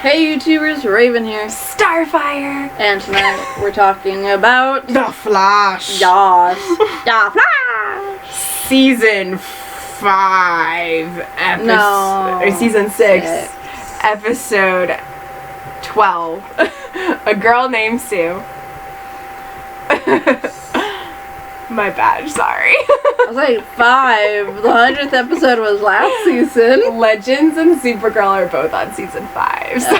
Hey YouTubers, Raven here. Starfire! And tonight we're talking about The Flash. Yas. The Flash! Season 5 episode. No. Or season 6. Episode 12. A girl named Sue. My bad, sorry. I was like 5. The 100th episode was last season. Legends and Supergirl are both on season 5. So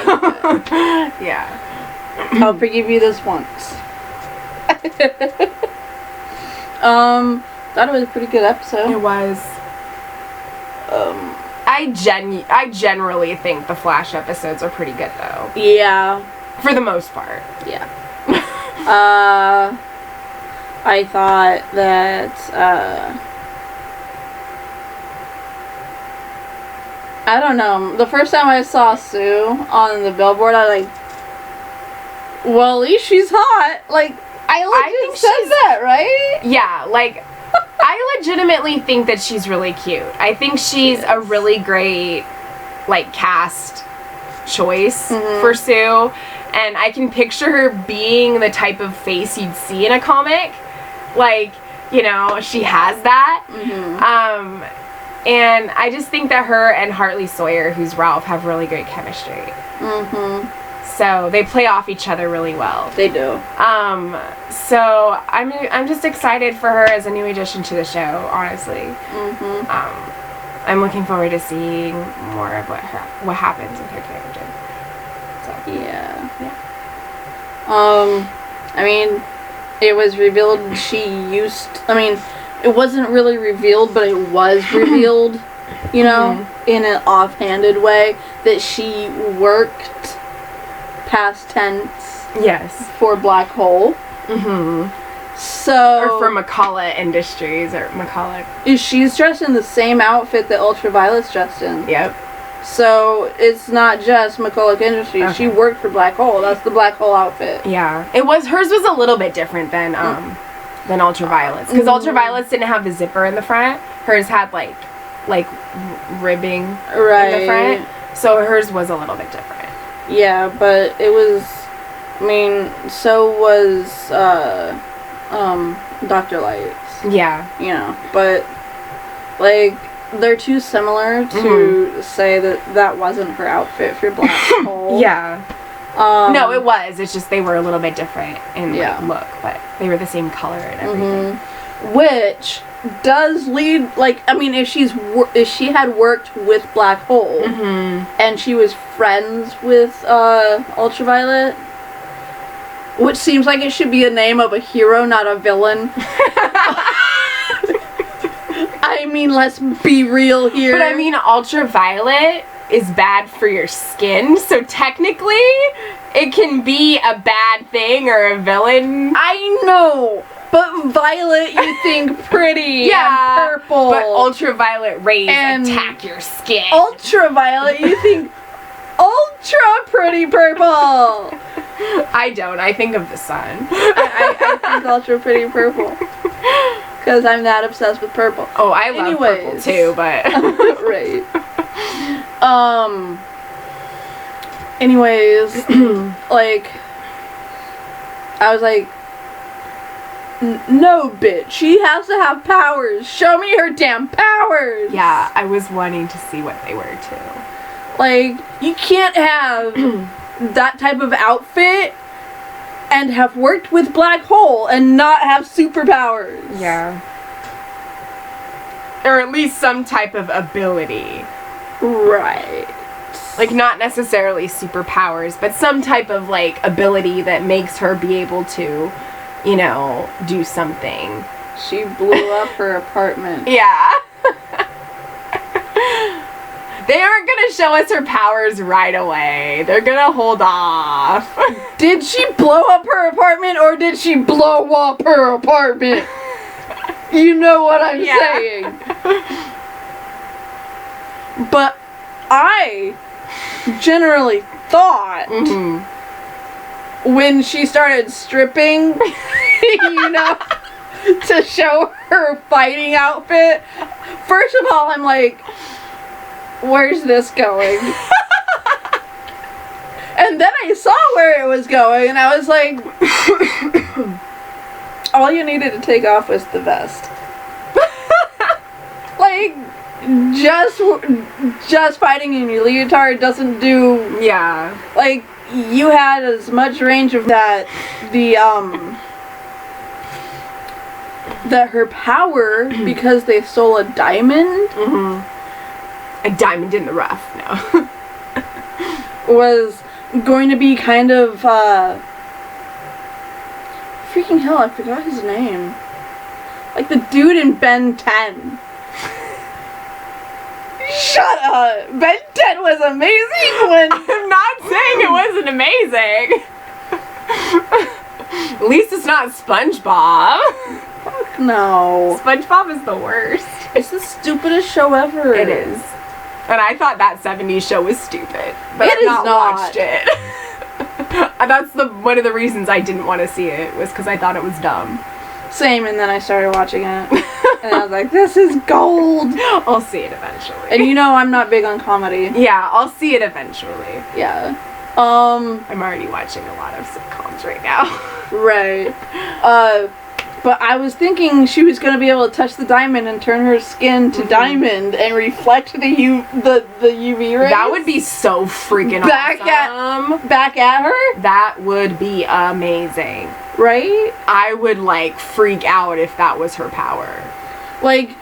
yeah. I'll forgive you this once. Thought it was a pretty good episode. It was. I generally think the Flash episodes are pretty good though. Yeah. For the most part. Yeah. I thought that, I don't know, the first time I saw Sue on the billboard, I was like, well, at least she's hot. Like, I think said she's- that, right? Yeah, like, I legitimately think that she's really cute. I think she's a really great, like, cast choice for Sue. And I can picture her being the type of face you'd see in a comic. Like, you know, she has that. And I just think that her and Hartley Sawyer, who's Ralph, have really great chemistry. So they play off each other really well. They do. So I'm just excited for her as a new addition to the show, honestly. I'm looking forward to seeing more of what happens with her character. So Yeah. I mean, it was revealed it wasn't really revealed, but it was revealed, you know, in an offhanded way, that she worked past tense yes. for Black Hole. So, Or for McCullough Industries, or McCullough. she's dressed in the same outfit that Ultraviolet's dressed in. Yep. So, it's not just McCullough Industries. Okay. She worked for Black Hole. That's the Black Hole outfit. Yeah. Hers was a little bit different than Ultraviolet's. Because Ultraviolet's didn't have the zipper in the front. Hers had, like ribbing in the front. So hers was a little bit different. Yeah, but it was, so was, Dr. Lights, Yeah. you know, but, like, they're too similar to say that wasn't her outfit for Black Hole. Yeah. No, it was. It's just they were a little bit different in look, but they were the same color and everything. Which does lead, if she had worked with Black Hole and she was friends with Ultraviolet, which seems like it should be a name of a hero, not a villain. Let's be real here. But Ultraviolet is bad for your skin, so technically it can be a bad thing or a villain. I know, but violet you think pretty and purple. But ultraviolet rays And attack your skin. Ultraviolet you think ultra pretty purple. I don't. I think of the sun. I think ultra pretty purple. Because I'm that obsessed with purple. Oh, I love purple too, but... Right. Anyways, I was like, no, bitch. She has to have powers. Show me her damn powers. Yeah, I was wanting to see what they were too. Like, you can't have that type of outfit and have worked with Black Hole and not have superpowers. Yeah. Or at least some type of ability. Right. Like, not necessarily superpowers, but some type of, ability that makes her be able to, you know, do something. She blew up her apartment. Yeah. They aren't gonna show us her powers right away. They're gonna hold off. Did she blow up her apartment or did she blow up her apartment? You know what I'm saying. But I generally thought when she started stripping, you know, to show her fighting outfit, first of all, I'm like, where's this going? where it was going, and I was like, all you needed to take off was the vest. Like, just fighting in your leotard doesn't do. Yeah. Like, you had as much range of that. That her power, because they stole a diamond. Mm-hmm. A diamond in the rough. No. Was going to be kind of, freaking hell, I forgot his name. Like the dude in Ben 10. Shut up! Ben 10 was amazing when... I'm not saying it wasn't amazing. At least it's not SpongeBob. Fuck no. SpongeBob is the worst. It's the stupidest show ever. It is. And I thought that 70s show was stupid. But It I've is not not. watched it. And that's one of the reasons I didn't want to see it, was because I thought it was dumb. Same, and then I started watching it. And I was like, this is gold! I'll see it eventually. And you know I'm not big on comedy. Yeah, I'll see it eventually. Yeah. I'm already watching a lot of sitcoms right now. Right. But I was thinking she was going to be able to touch the diamond and turn her skin to diamond and reflect the UV rays. That would be so freaking awesome. Back at her? That would be amazing. Right? I would, like, freak out if that was her power. Like,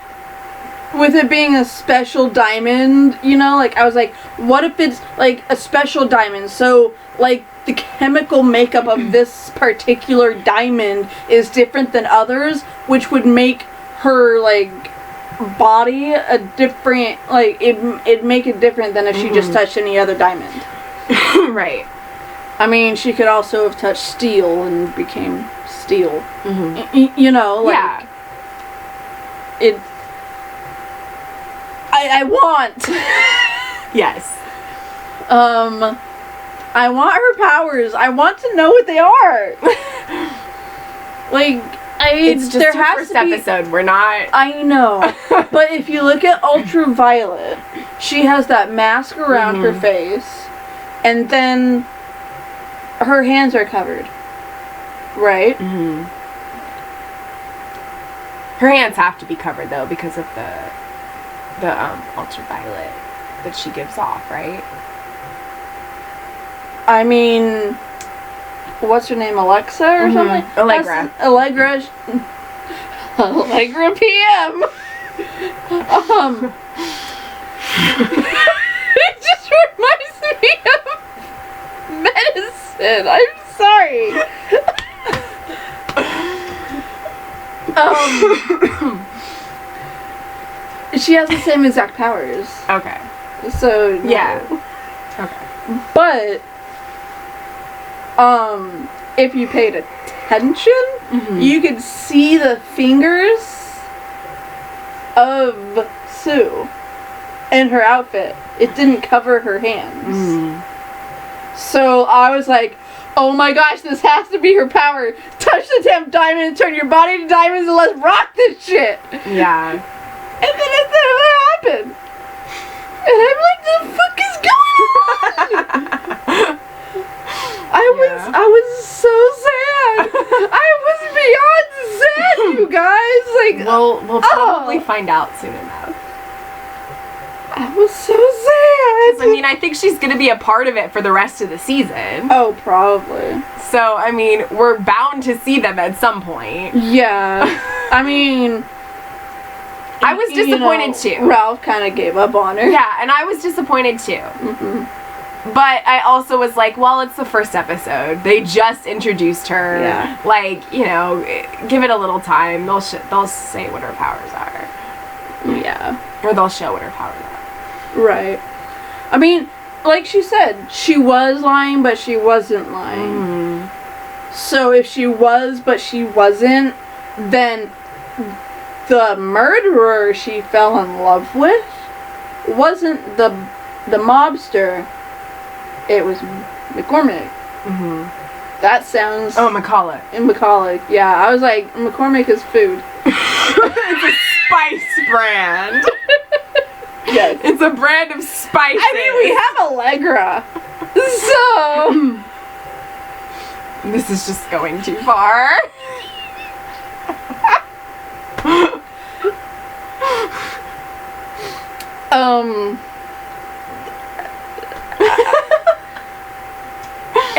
with it being a special diamond, you know, like, I was like, what if it's, like, a special diamond? So, like, the chemical makeup of this particular diamond is different than others, which would make her, like, body a different, like, it'd make it different than if she just touched any other diamond. Right. I mean, she could also have touched steel and became steel. You know, like... Yeah. I want... Yes. I want her powers. I want to know what they are. Like, It's just there her has first to be, episode. We're not... I know. But if you look at Ultraviolet, she has that mask around her face, and then her hands are covered. Right? Mm-hmm. Her hands have to be covered, though, because of the ultraviolet that she gives off, right? I mean, what's her name, Alexa or something? Allegra. Allegra. Allegra PM. It just reminds me of medicine. I'm sorry. She has the same exact powers. Okay. So no. Yeah. Okay. But if you paid attention, you could see the fingers of Sue in her outfit. It didn't cover her hands. So I was like, oh my gosh, this has to be her power. Touch the damn diamond and turn your body to diamonds and let's rock this shit. Yeah. And then it never happened. And I'm like, the fuck is going on? I was so sad. I was beyond sad, you guys. Like, We'll probably find out soon enough. I was so sad. I mean, I think she's gonna be a part of it for the rest of the season. Oh, probably. So, I mean, we're bound to see them at some point. Yeah. I mean... I was disappointed too. Ralph kind of gave up on her. Yeah, and I was disappointed too. But I also was like, well, it's the first episode. They just introduced her. Yeah. Like, you know, give it a little time. They'll say what her powers are. Yeah. Or they'll show what her powers are. Right. I mean, like she said, she was lying, but she wasn't lying. So if she was, but she wasn't, then the murderer she fell in love with wasn't the mobster. It was McCormick. That sounds... Oh, McCulloch. McCulloch, yeah. I was like, McCormick is food. It's a spice brand. Yes. It's a brand of spices. I mean, we have Allegra. So... This is just going too far.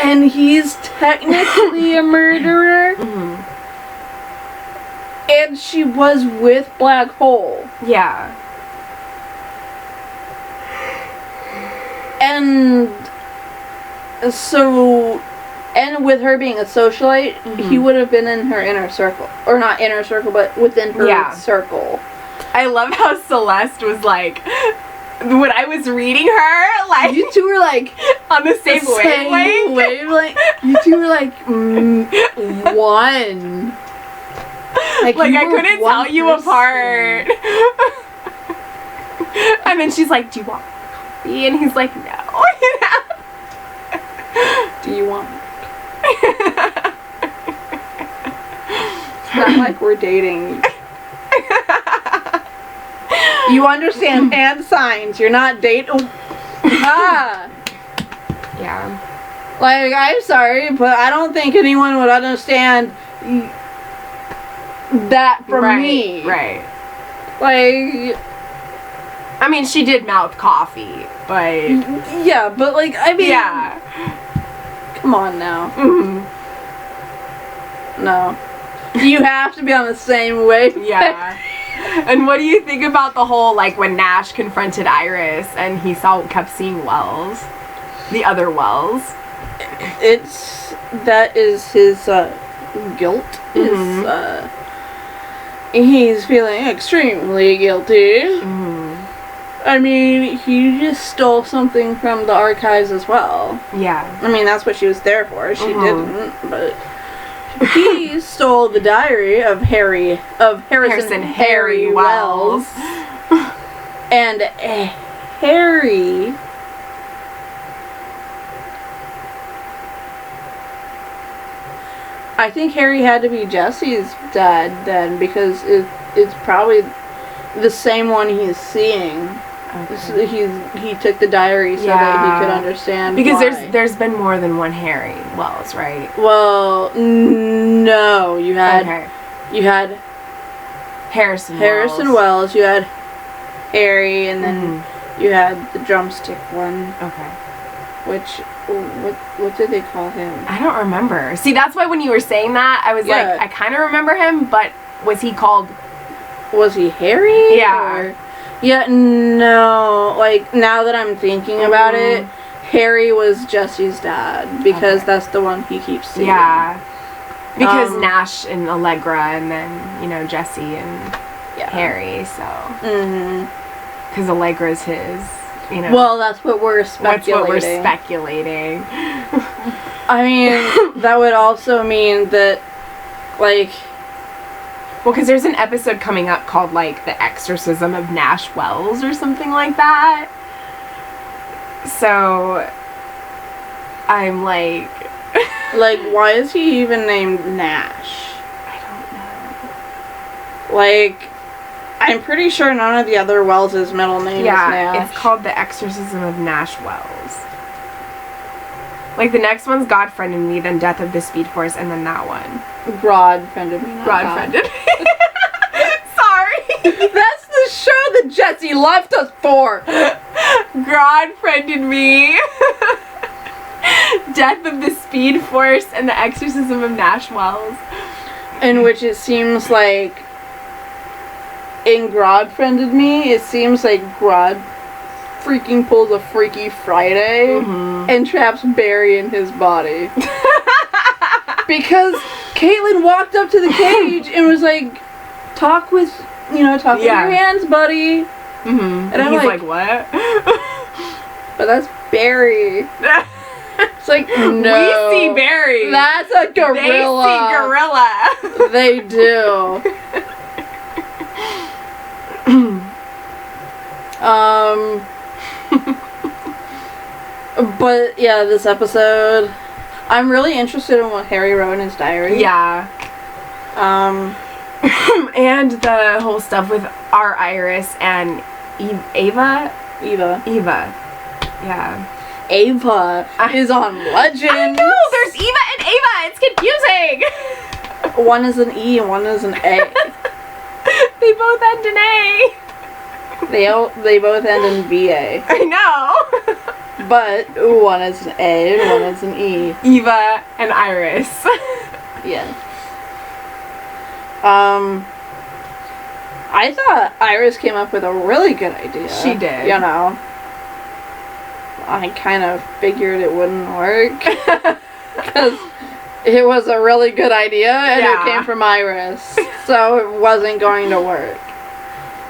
And he's technically a murderer. Mm-hmm. And she was with Black Hole. Yeah. And so, and with her being a socialite, he would have been in her inner circle. Or not inner circle, but within her circle. I love how Celeste was like, when I was reading her, like... You two were like... on the same wavelength. You two were like, one. Like I couldn't tell you apart. And then she's like, do you want coffee? And he's like, no. Do you want It's not like we're dating. You understand hand signs. You're not dating. Yeah. Like, I'm sorry, but I don't think anyone would understand that from me. Right. Like, I mean, she did mouth coffee, but... Yeah, but like, I mean... Yeah. Come on now. Mm-hmm. No. You have to be on the same wave. Yeah. And what do you think about the whole, like, when Nash confronted Iris and he kept seeing Wells? The other Wells? That is his, guilt. He's feeling extremely guilty. Mm-hmm. I mean, he just stole something from the archives as well. Yeah. I mean, that's what she was there for. She didn't, but he stole the diary of Harrison Harry Wells. And Harry... I think Harry had to be Jesse's dad then, because it's probably the same one he's seeing. Okay. So he took the diary so that he could understand. Because why. there's been more than one Harry Wells, right? Well, no, you had Harrison Wells, you had Harry, and then you had the drumstick one. Okay. Which, what did they call him? I don't remember. See, that's why when you were saying that, I was like, I kind of remember him, but was he called... Was he Harry? Yeah. Or, yeah, no. Like, now that I'm thinking about it, Harry was Jesse's dad, because that's the one he keeps seeing. Yeah. Because Nash and Allegra, and then, Jesse and Harry, so... Mm-hmm. Because Allegra's his... Well, that's what we're speculating. That's what we're speculating. I mean, that would also mean that, like... Well, because there's an episode coming up called, like, The Exorcism of Nash Wells or something like that. So, I'm like... Like, why is he even named Nash? I don't know. Like... I'm pretty sure none of the other Wells' middle name is Nash. Yeah, it's called The Exorcism of Nash Wells. Like, the next one's God Friended Me, then Death of the Speed Force, and then that one. Grodd Friended Me. Grodd Friended Me. Sorry. That's the show that Jesse left us for. Grodd Friended Me. Death of the Speed Force, and The Exorcism of Nash Wells. In which it seems like... In Grodd Friended Me, it seems like Grodd freaking pulls a Freaky Friday and traps Barry in his body. Because Caitlin walked up to the cage and was like, talk with your hands, buddy. Mm-hmm. And I'm he's like, what? But that's Barry. It's like, no. We see Barry. That's a gorilla. They see gorilla. They do. But yeah, this episode, I'm really interested in what Harry wrote in his diary. Yeah. And the whole stuff with our Iris and Eva. Yeah. Ava is on Legend. I know, there's Eva and Ava, it's confusing. One is an E and one is an A. They both end in A. They both end in VA. I know. But one is an A and one is an E. Eva and Iris. Yes. I thought Iris came up with a really good idea. She did. You know. I kind of figured it wouldn't work. Because it was a really good idea and it came from Iris. So it wasn't going to work.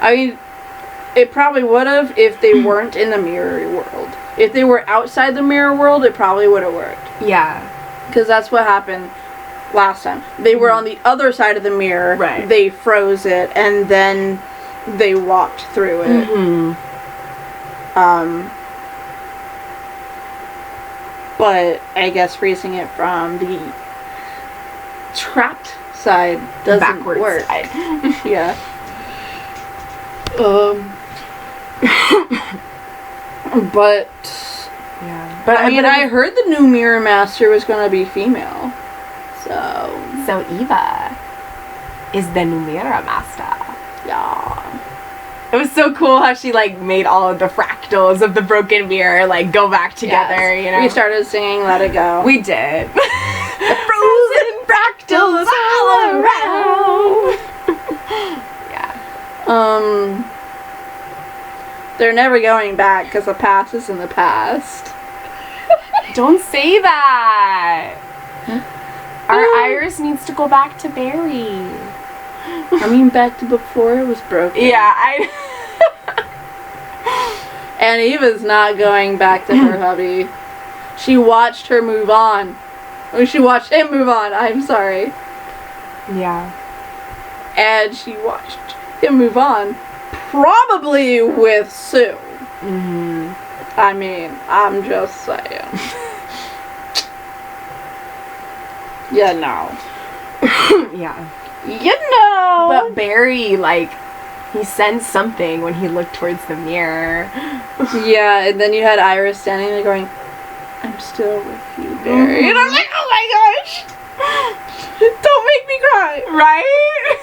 I mean, it probably would have if they weren't in the mirror world. If they were outside the mirror world, it probably would have worked. Yeah. Because that's what happened last time. They were on the other side of the mirror. Right. They froze it, and then they walked through it. Mm-hmm. But I guess freezing it from the trapped side doesn't Backwards work. side. Yeah. But Yeah. But I mean, I heard the new Mirror Master was going to be female. So Eva is the new Mirror Master. Yeah. It was so cool how she like made all of the fractals of the broken mirror like go back together, Yes. you know. We started singing Let It Go. We did. Frozen fractals all around. Yeah. They're never going back because the past is in the past. Don't say that. Our Iris needs to go back to Barry. I mean, back to before it was broken. Yeah, And Eva's not going back to her hubby. She watched her move on. Oh, she watched him move on. I'm sorry. Yeah. And she watched him move on. Probably with Sue. Mm-hmm. I mean, I'm just saying. You know. Yeah. You know. But Barry, like, he sensed something when he looked towards the mirror. Yeah, and then you had Iris standing there going, I'm still with you, Barry. And I'm like, oh my gosh! Don't make me cry! Right?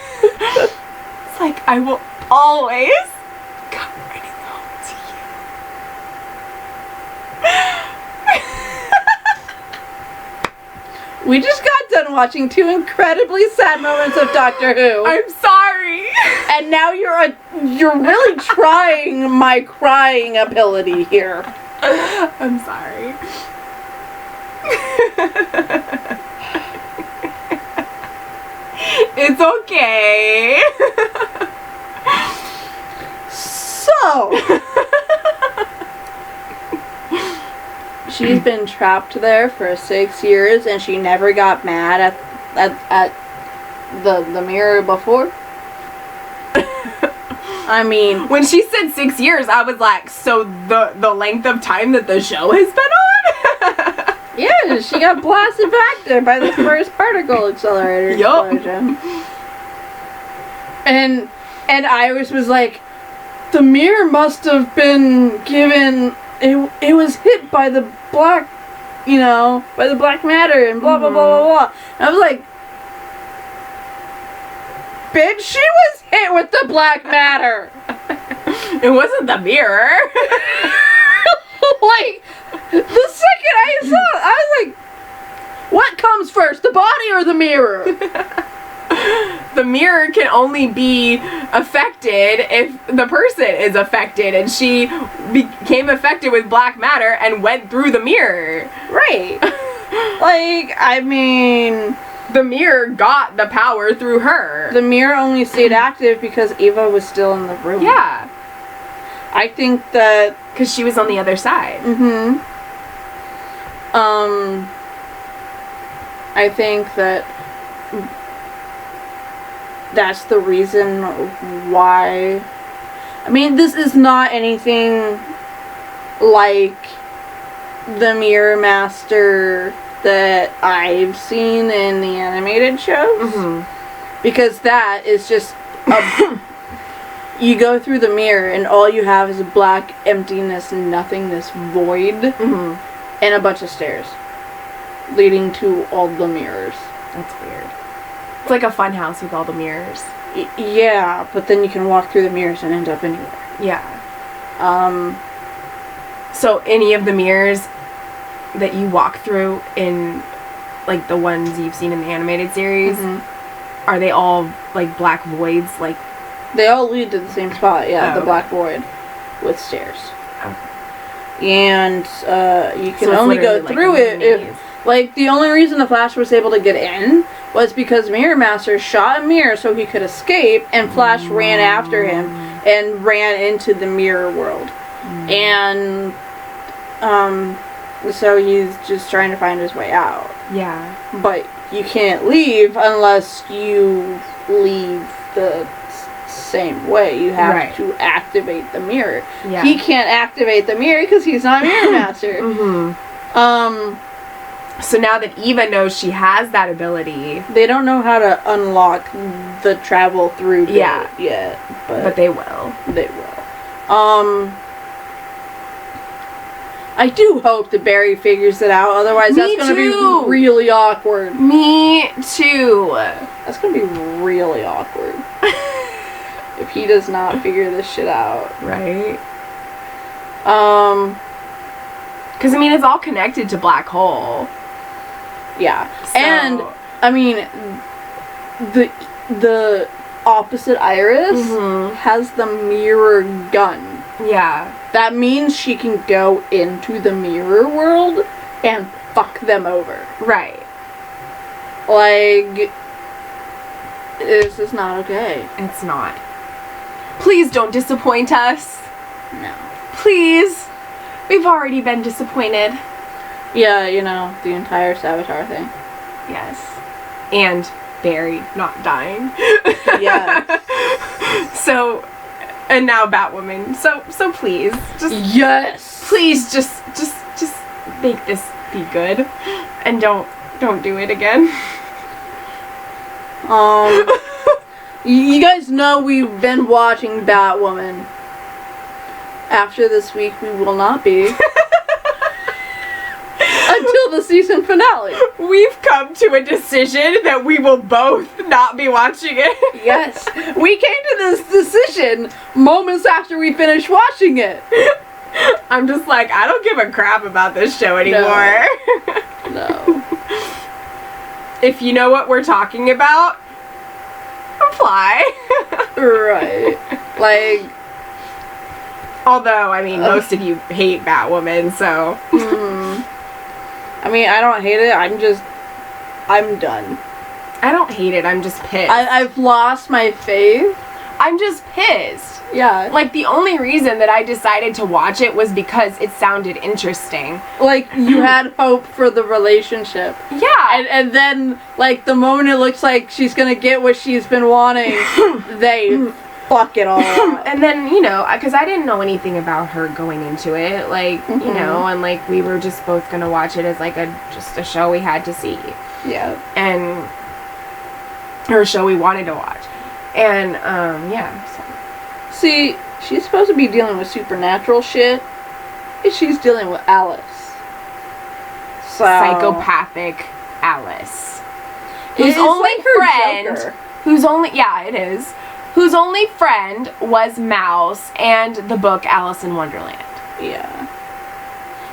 It's like, I will always come running home to you. We just got done watching 2 incredibly sad moments of Doctor Who. I'm sorry. And now you're really trying my crying ability here. I'm sorry. It's okay. So, she's been trapped there for 6 years, and she never got mad at the mirror before. I mean, When she said 6 years, I was like, so the length of time that the show has been on? yeah, she got blasted back there by the first particle accelerator Yup. explosion. And Iris was like, the mirror must have been given. It was hit by the black, by the black matter and blah blah blah blah blah. And I was like, bitch, she was hit with the black matter. It wasn't the mirror. Like, the second I saw it, I was like, what comes first, the body or the mirror? The mirror can only be affected if the person is affected, and she became affected with black matter and went through the mirror. Right. Like, I mean, The mirror got the power through her. the mirror only stayed active because Eva was still in the room. Yeah, I think that, because she was on the other side. I think that that's the reason why. I mean, this is not anything like the Mirror Master that I've seen in the animated shows. Because that is just you go through the mirror and all you have is a black emptiness, nothingness, void, and a bunch of stairs. leading to all the mirrors. That's weird. It's like a fun house with all the mirrors. Yeah, but then you can walk through the mirrors and end up anywhere. Yeah. So any of the mirrors that you walk through in, like, the ones you've seen in the animated series, are they all, like, black voids? Like, they all lead to the same spot, yeah, the okay. black void with stairs. Okay. And you can So only go literally through like a it if, maze. like, the only reason the Flash was able to get in was because Mirror Master shot a mirror so he could escape, and Flash ran after him and ran into the mirror world. And so he's just trying to find his way out. Yeah. But you can't leave unless you leave the same way. You have Right. to activate the mirror. Yeah. He can't activate the mirror because he's not Mirror Master. So now that Eva knows she has that ability, They don't know how to unlock the travel through gate Yeah. yet, but they will. they will. I do hope that Barry figures it out, otherwise Me that's gonna too. be really awkward. Me too. That's gonna be really awkward. If he does not figure this shit out. Right? Because, I mean, it's all connected to Black Hole. Yeah. So, And, I mean, the opposite Iris has the mirror gun. yeah. That means she can go into the mirror world and fuck them over. Right. Like, this is not okay. It's not. Please don't disappoint us. No. Please. We've already been disappointed. Yeah, you know, the entire Savitar thing. Yes. And Barry not dying. Yes. So, and now Batwoman. So please, just Yes! please just make this be good, and don't do it again. You guys know we've been watching Batwoman. After this week, we will not be. Until the season finale. We've come to a decision that we will both not be watching it. Yes. We came to this decision moments after we finished watching it. I'm just like, I don't give a crap about this show anymore. No. If you know what we're talking about, apply. Right. Like, Although, I mean, most of you hate Batwoman, so. I mean, I don't hate it. I'm done. I don't hate it, I'm just pissed. I've lost my faith. I'm just pissed. Yeah. Like, the only reason that I decided to watch it was because it sounded interesting. Like, you had hope for the relationship. Yeah. And then, like, the moment it looks like she's gonna get what she's been wanting, they fuck it all up. And then, you know, because I didn't know anything about her going into it, like, you know, and, like, we were just both gonna watch it as, like, just a show we had to see. Yeah. And, or a show we wanted to watch. And, yeah. So. See, she's supposed to be dealing with supernatural shit, and she's dealing with Alice. So... Psychopathic Alice. Whose It's only like her friend... Joker. Whose only... Yeah, it is. Whose only friend was Mouse and the book Alice in Wonderland. Yeah.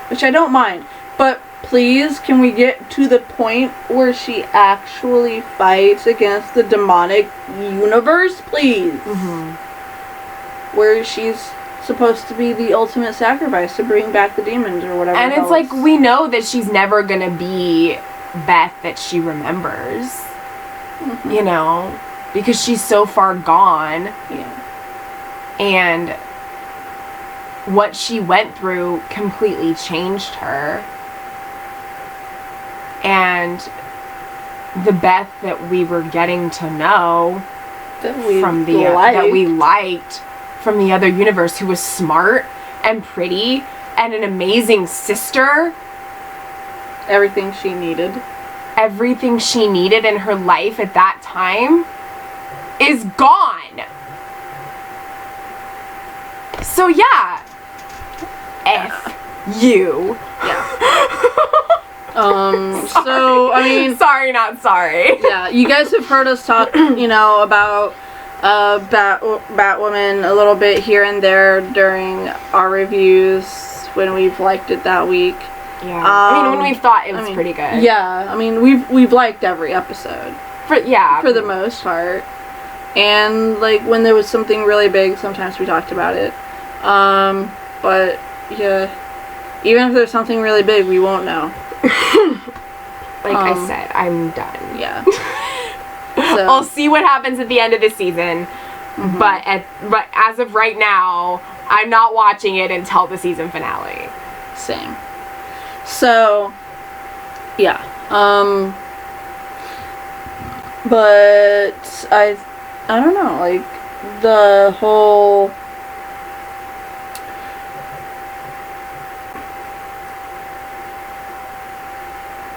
Which I don't mind. But please, can we get to the point where she actually fights against the demonic universe, please? Where she's supposed to be the ultimate sacrifice to bring back the demons or whatever. And it's like, we know that she's never gonna be Beth that she remembers. You know? Because she's so far gone. Yeah. And what she went through completely changed her. And the Beth that we were getting to know That we from the that we liked from the other universe, who was smart and pretty and an amazing sister, everything she needed. everything she needed in her life at that time is gone. So yeah, F you. Yeah. So, I mean... Sorry, not sorry. Yeah, you guys have heard us talk, about Batwoman a little bit here and there during our reviews when we've liked it that week. Yeah. When we thought it was pretty good. Yeah, we've liked every episode. For the most part. And, when there was something really big, sometimes we talked about it. But, yeah, even if there's something really big, we won't know. I said, I'm done. Yeah. So. I'll see what happens at the end of the season, but as of right now, I'm not watching it until the season finale. Same. So, yeah. But I don't know, the whole...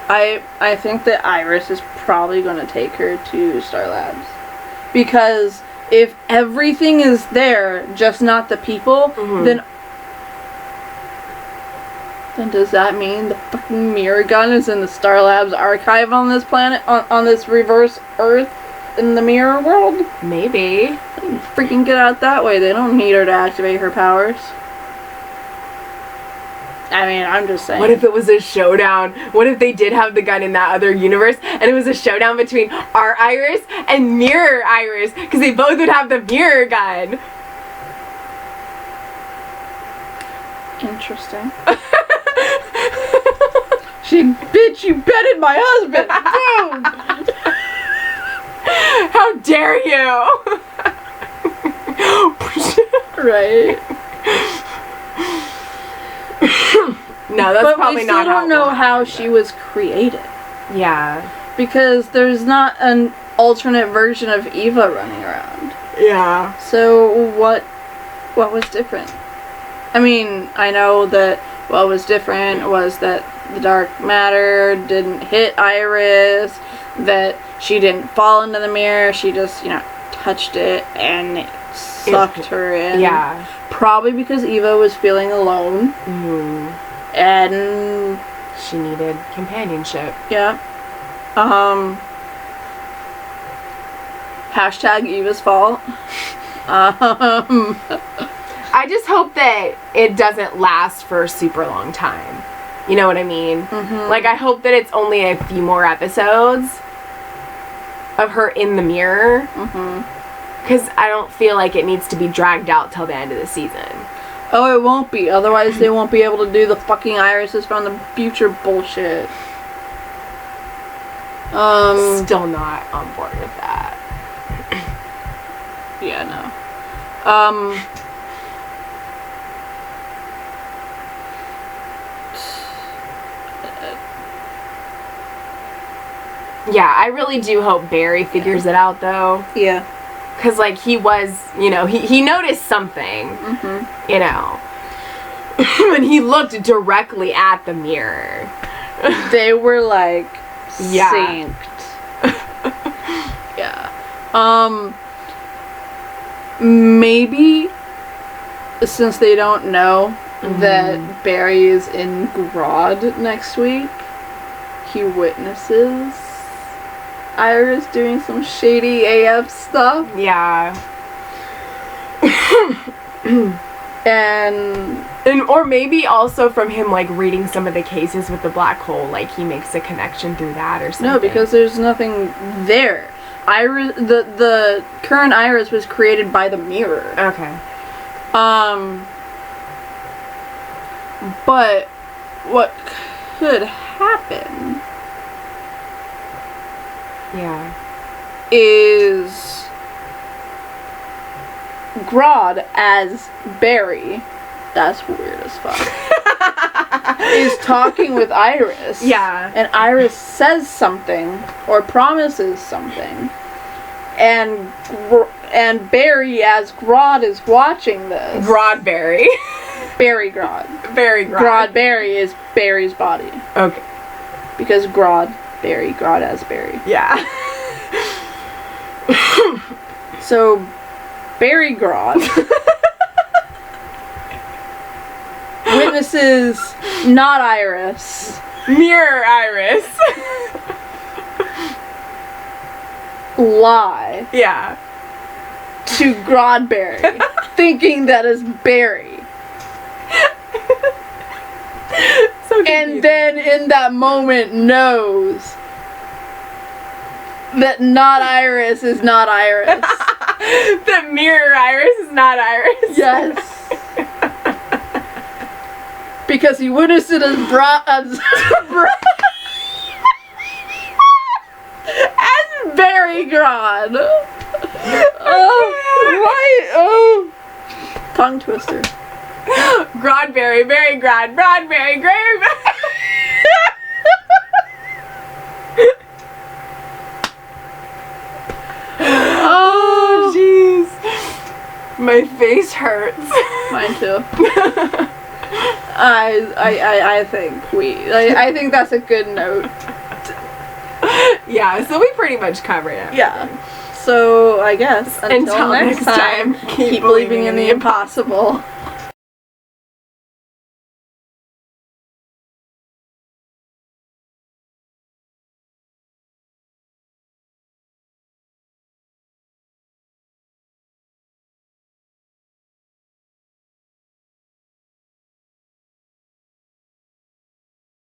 I think that Iris is probably going to take her to Star Labs. Because if everything is there, just not the people, then does that mean the fucking mirror gun is in the Star Labs archive on this planet, on this reverse Earth in the mirror world? Maybe. Freaking get out that way. They don't need her to activate her powers. I'm just saying. What if it was a showdown? What if they did have the gun in that other universe and it was a showdown between our Iris and Mirror Iris? Because they both would have the mirror gun. Interesting. Bitch, you betted my husband! Boom! How dare you! Right. No, that's probably not how. But we still don't know how she was created. Yeah. Because there's not an alternate version of Eva running around. Yeah. So what was different? I know that what was different was that the dark matter didn't hit Iris, that she didn't fall into the mirror, she just, touched it and it sucked her in. Yeah. Probably because Eva was feeling alone. And she needed companionship. Yeah. Hashtag Eva's fault. I just hope that it doesn't last for a super long time. You know what I mean? I hope that it's only a few more episodes of her in the mirror. Because I don't feel like it needs to be dragged out till the end of the season. Oh, it won't be. Otherwise, they won't be able to do the fucking irises from the future bullshit. Still not on board with that. Yeah, no. Yeah, I really do hope Barry figures it out, though. Yeah. Because, he was, he noticed something, when he looked directly at the mirror. They were, synced. Yeah. Maybe, since they don't know that Barry is in Grodd next week, he witnesses Iris doing some shady AF stuff. Yeah. and or maybe also from him reading some of the cases with the black hole, he makes a connection through that or something. No, because there's nothing there. Iris, the current Iris was created by the mirror. Okay. But what could happen? Yeah. Is Grodd as Barry, that's weird as fuck, is talking with Iris. Yeah. And Iris says something or promises something. And Barry as Grodd is watching this. Grodd Barry. Barry Grodd. Barry Grodd. Grodd Barry is Barry's body. Okay. Because Grodd Barry. Grodd as Barry. Yeah. So, Barry Grodd witnesses not Iris Mirror Iris. lie Yeah. to Grodberry, thinking that is Barry. So And confusing. then in that moment knows that not Iris is not Iris. The Mirror Iris is not Iris. Yes. Because he witnessed it as as Barry Grod. Why? Oh. Tongue twister. Grodberry, Barry Grod, Grodberry, Gray. Oh, jeez. My face hurts. Mine too. I think I think that's a good note. Yeah, so we pretty much covered it. Yeah. So I guess until next time, keep keep believing in the impossible.